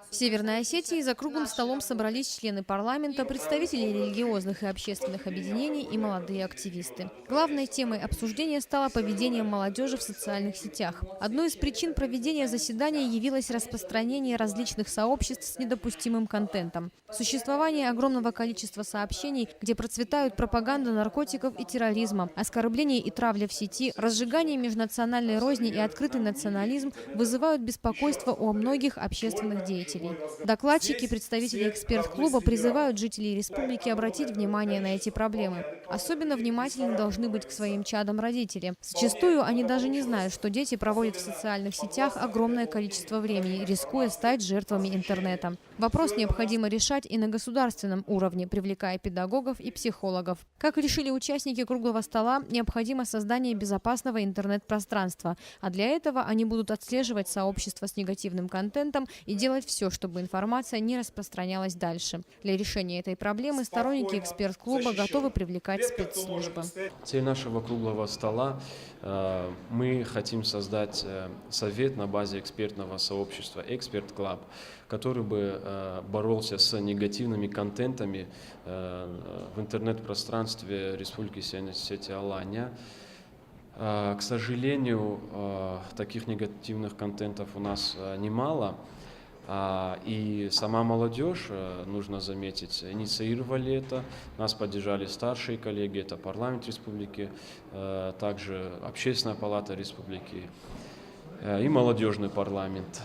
В Северной Осетии за круглым столом собрались члены парламента, представители религиозных и общественных объединений и молодые активисты. Главной темой обсуждения стало поведение молодежи в социальных сетях. Одной из причин проведения заседания явилось распространение различных сообществ с недопустимым контентом. Существование огромного количества сообщений, где процветают пропаганда наркотиков и терроризма, оскорбление и травля в сети, разжигание межнациональной розни и открытый национализм вызывают беспокойство у многих общественных деятелей. Докладчики, представители эксперт-клуба призывают жителей республики обратить внимание на эти проблемы. Особенно внимательны должны быть к своим чадам родители. Зачастую они даже не знают, что дети проводят в социальных сетях огромное количество времени, рискуя стать жертвами интернета. Вопрос необходимо решать и на государственном уровне, привлекая педагогов и психологов. Как решили участники круглого стола, необходимо создание безопасного интернет-пространства, а для этого они будут отслеживать сообщества с негативным контентом и делать все, чтобы информация не распространялась дальше. Для решения этой проблемы сторонники эксперт-клуба готовы привлекать спецслужбы. Цель нашего круглого стола мы хотим создать совет на базе экспертного сообщества Эксперт Клаб, который бы боролся с негативными контентами в интернет-пространстве Республики Северная Осетия-Алания. К сожалению, таких негативных контентов у нас немало. И сама молодежь, нужно заметить, инициировали это. Нас поддержали старшие коллеги, это парламент республики, также Общественная палата республики и молодежный парламент.